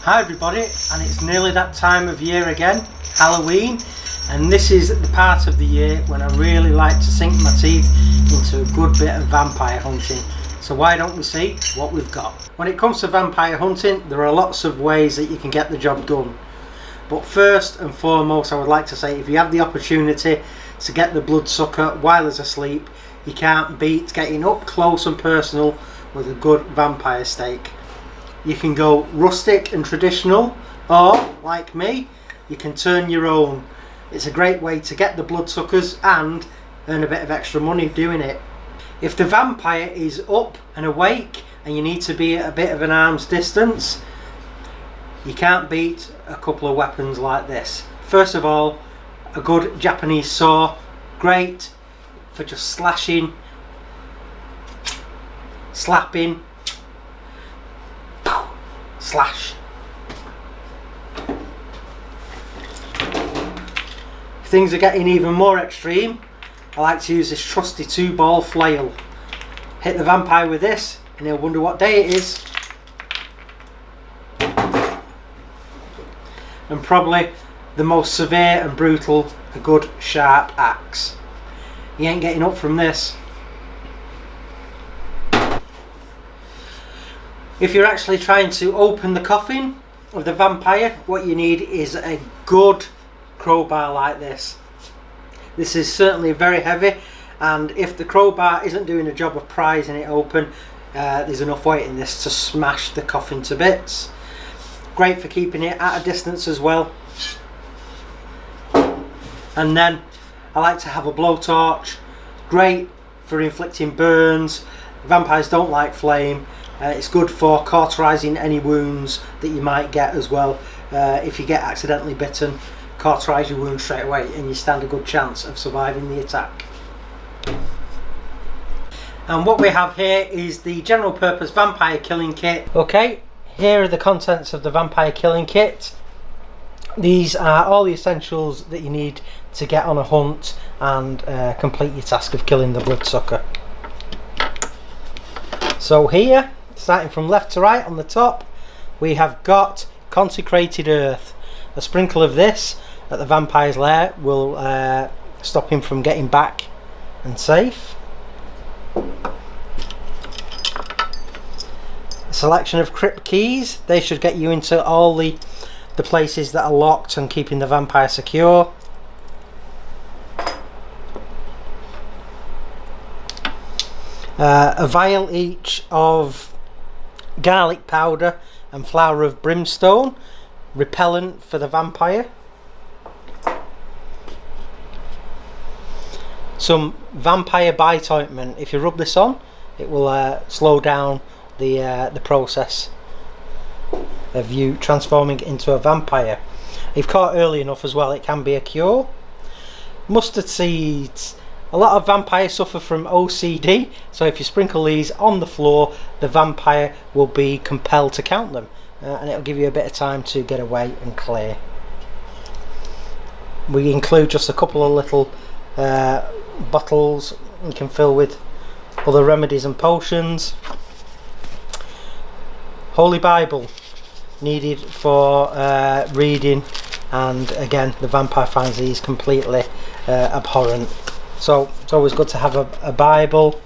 Hi everybody, and it's nearly that time of year again, Halloween, and this is the part of the year when I really like to sink my teeth into a good bit of vampire hunting. So why don't we see what we've got? When it comes to vampire hunting, there are lots of ways that you can get the job done. But first and foremost, I would like to say if you have the opportunity to get the bloodsucker while he's asleep, you can't beat getting up close and personal with a good vampire steak. You can go rustic and traditional, or like me, you can turn your own. It's a great way to get the bloodsuckers and earn a bit of extra money doing it. If the vampire is up and awake and you need to be at a bit of an arm's distance, you can't beat a couple of weapons like this. First of all, a good Japanese saw, great for just slashing, slapping, slash. If things are getting even more extreme, I like to use this trusty 2-ball flail. Hit the vampire with this and he'll wonder what day it is. And probably the most severe and brutal, a good sharp axe. He ain't getting up from this. If you're actually trying to open the coffin of the vampire, what you need is a good crowbar like this. This is certainly very heavy, and if the crowbar isn't doing a job of prizing it open, there's enough weight in this to smash the coffin to bits. Great for keeping it at a distance as well. And then I like to have a blowtorch. Great for inflicting burns. Vampires don't like flame. It's good for cauterizing any wounds that you might get as well. If you get accidentally bitten, cauterize your wound straight away and you stand a good chance of surviving the attack. And what we have here is the general purpose vampire killing kit. Okay, here are the contents of the vampire killing kit. These are all the essentials that you need to get on a hunt and complete your task of killing the bloodsucker. So here, starting from left to right on the top, we have got consecrated earth. A sprinkle of this at the vampire's lair will stop him from getting back and safe. A selection of crypt keys. They should get you into all the places that are locked and keeping the vampire secure. A vial each of garlic powder and flower of brimstone, repellent for the vampire. Some vampire bite ointment. If you rub this on, it will slow down the process of you transforming into a vampire. If caught early enough as well, it can be a cure. Mustard seeds. A lot of vampires suffer from OCD, so if you sprinkle these on the floor, the vampire will be compelled to count them, and it'll give you a bit of time to get away and clear. We include just a couple of little bottles you can fill with other remedies and potions. Holy Bible, needed for reading, and again the vampire finds these completely abhorrent. So it's always good to have a Bible,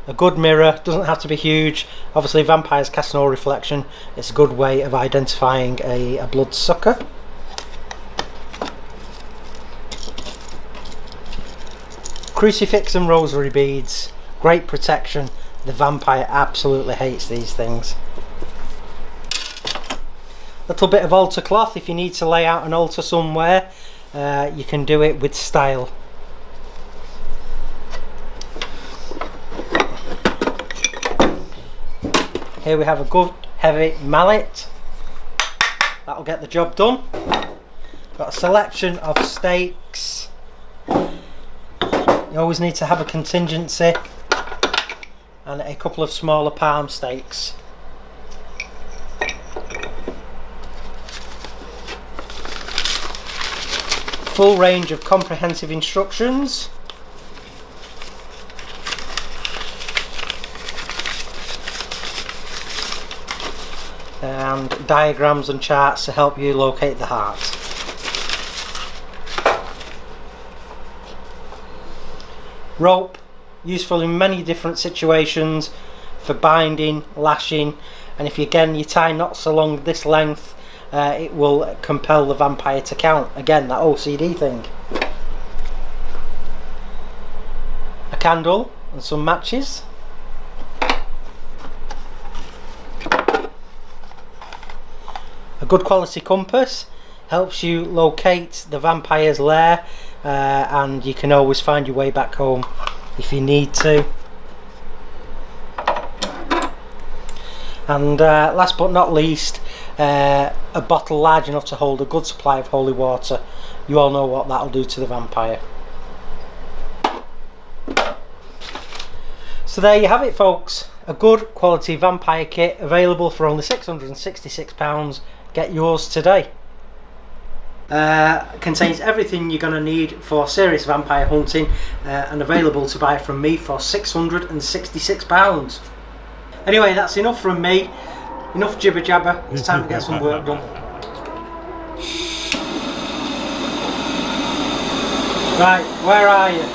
a good mirror. Doesn't have to be huge. Obviously vampires cast no reflection. It's a good way of identifying a bloodsucker. Crucifix and rosary beads, great protection. The vampire absolutely hates these things. Little bit of altar cloth if you need to lay out an altar somewhere. You can do it with style. Here we have a good heavy mallet. That'll get the job done. Got a selection of stakes. You always need to have a contingency, and a couple of smaller palm stakes. Full range of comprehensive instructions. and diagrams and charts to help you locate the heart. Rope, useful in many different situations for binding, lashing, and if you tie knots along this length, it will compel the vampire to count. Again, that OCD thing. A candle and some matches. A good quality compass helps you locate the vampire's lair, and you can always find your way back home if you need to. And last but not least, a bottle large enough to hold a good supply of holy water. You all know what that'll do to the vampire. So there you have it, folks. A good quality vampire kit available for only £666. Get yours today. Contains everything you're going to need for serious vampire hunting, and available to buy from me for £666. Anyway, that's enough from me. Enough jibber jabber. It's time to get some work done. Right, where are you?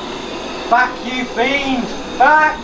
Back, you fiend! Back!